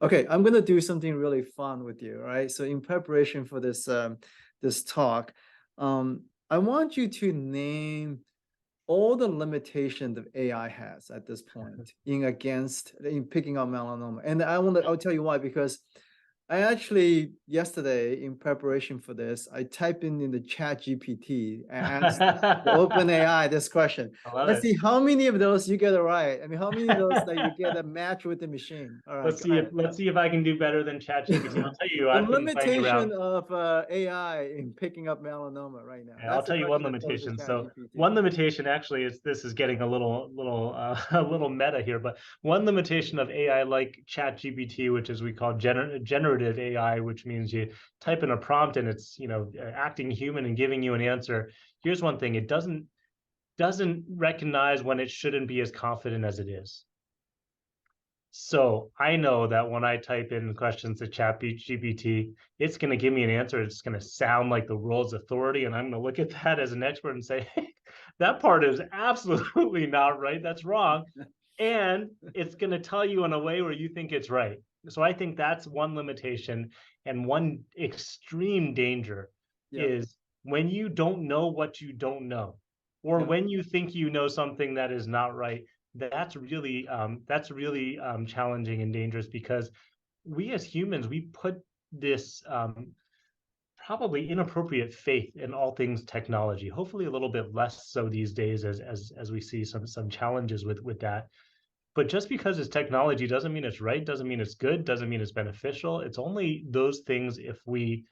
Okay, I'm gonna do something really fun with you, right? So in preparation for this talk, I want you to name all the limitations that AI has at this point in picking up melanoma. And I'll tell you why, because I actually yesterday in preparation for this, I typed in the chat GPT and asked the open AI this question. I love Let's it. see how many of those you get it right. I mean, how many of those that you get a match with the machine. All right, go ahead. Let's see if I can do better than ChatGPT. I'll tell you, The I've been playing limitation around. of AI in picking up melanoma right now. Yeah, I'll That's the tell you one question I posed to limitation. So ChatGPT. one limitation actually is this is getting a little a little meta here, but one limitation of AI like ChatGPT, which is we call generative AI, which means you type in a prompt and it's acting human and giving you an answer. Here's one thing: it doesn't recognize when it shouldn't be as confident as it is. So I know that when I type in questions to ChatGPT, it's going to give me an answer. It's going to sound like the world's authority. And I'm going to look at that as an expert and say, hey, that part is absolutely not right. That's wrong. And it's going to tell you in a way where you think it's right. So I think that's one limitation. And one extreme danger Yep, is when you don't know what you don't know, or yep, when you think you know something that is not right. That's really challenging and dangerous because we as humans we put this probably inappropriate faith in all things technology. Hopefully, a little bit less so these days as we see some challenges with that. But just because it's technology doesn't mean it's right, doesn't mean it's good, doesn't mean it's beneficial. It's only those things if we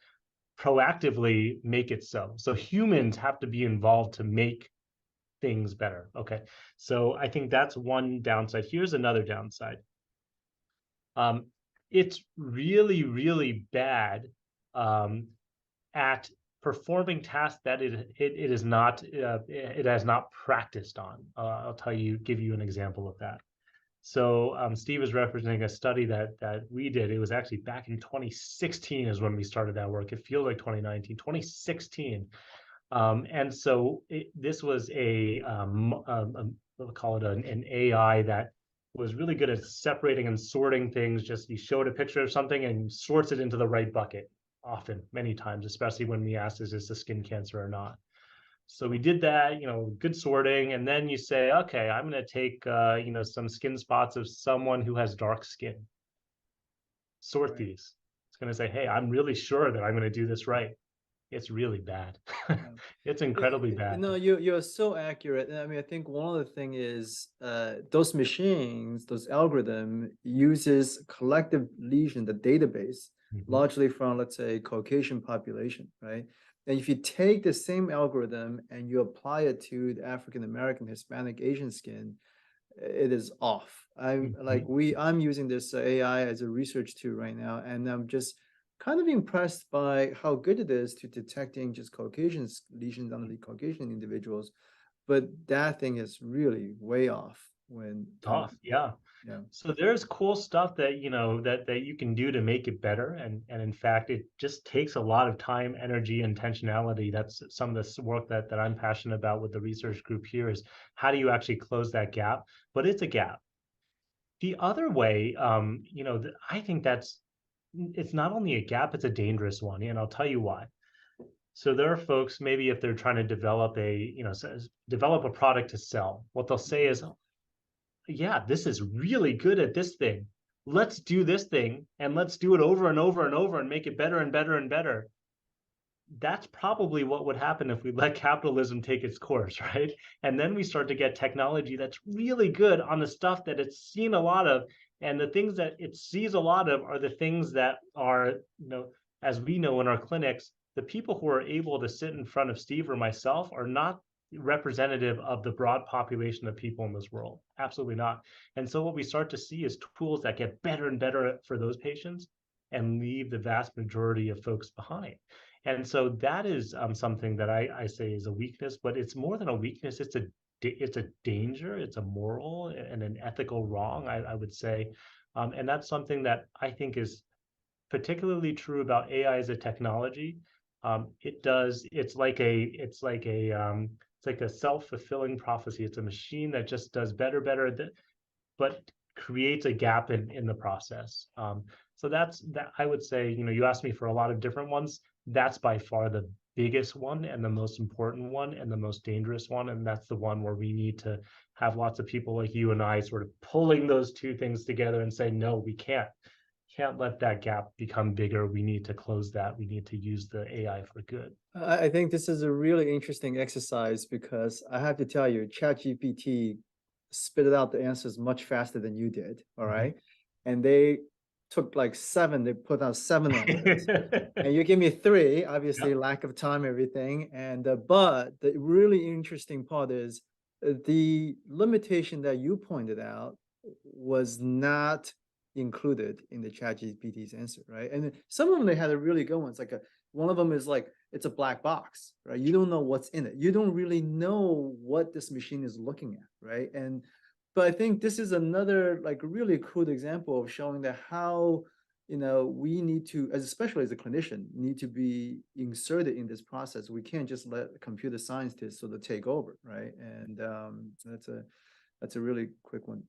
proactively make it so. So humans have to be involved to make things better. Okay. So I think that's one downside. Here's another downside. Um, it's really, really bad um, at performing tasks that it is not it has not practiced on. I'll give you an example of that. So Steve is representing a study that we did. It was actually back in 2016 is when we started that work. It feels like 2019, 2016. And so this was we'll call it an AI that was really good at separating and sorting things. Just you showed a picture of something and sorts it into the right bucket often, many times, especially when we asked, is this a skin cancer or not? So we did that, good sorting. And then you say, okay, I'm going to take, some skin spots of someone who has dark skin, sort right. these. It's going to say, hey, I'm really sure that I'm going to do this right. It's really bad. Yeah. It's incredibly bad. No, you're so accurate. And I mean, I think one of the thing is those machines, those algorithm uses collective lesion, the database, Mhm. largely from let's say Caucasian population, right? And if you take the same algorithm and you apply it to the African American, Hispanic, Asian skin, it is off. Mhm. I'm using this AI as a research tool right now, and I'm just kind of impressed by how good it is to detecting just Caucasian lesions on the Caucasian individuals. But that thing is really way off when talking. Off, yeah. Yeah, So there's cool stuff that that you can do to make it better, and in fact, it just takes a lot of time, energy, intentionality. That's some of this work that I'm passionate about with the research group here is how do you actually close that gap? But it's a gap. The other way, I think it's not only a gap, it's a dangerous one, and I'll tell you why. So there are folks, maybe if they're trying to develop develop a product to sell, what they'll say is, yeah, this is really good at this thing. Let's do this thing and let's do it over and over and over and make it better and better and better. That's probably what would happen if we let capitalism take its course, right? And then we start to get technology that's really good on the stuff that it's seen a lot of. And the things that it sees a lot of are the things that are, as we know in our clinics, the people who are able to sit in front of Steve or myself are not representative of the broad population of people in this world. Absolutely not. And so what we start to see is tools that get better and better for those patients and leave the vast majority of folks behind. And so that is something that I say is a weakness, but it's more than a weakness. It's a danger. It's a moral and an ethical wrong, I would say. And that's something that I think is particularly true about AI as a technology. It's like a self-fulfilling prophecy. It's a machine that just does better, better. But creates a gap in the process. So that's that. I would say, you asked me for a lot of different ones. That's by far the biggest one and the most important one and the most dangerous one, and that's the one where we need to have lots of people like you and I sort of pulling those two things together and say, no, we can't let that gap become bigger. We need to close that. We need to use the AI for good. I think this is a really interesting exercise because I have to tell you, ChatGPT spit out the answers much faster than you did. All Mhm. right. And they took like seven, they put out seven on this. And you give me three, obviously, Yep. lack of time, everything. And but the really interesting part is the limitation that you pointed out was not included in the ChatGPT's answer, right? And some of them they had a really good ones. Like one of them is like it's a black box, right? You don't know what's in it. You don't really know what this machine is looking at, right? And but I think this is another like really cool example of showing that how we need to, as especially as a clinician, need to be inserted in this process. We can't just let computer scientists sort of take over, right? And that's a really quick one.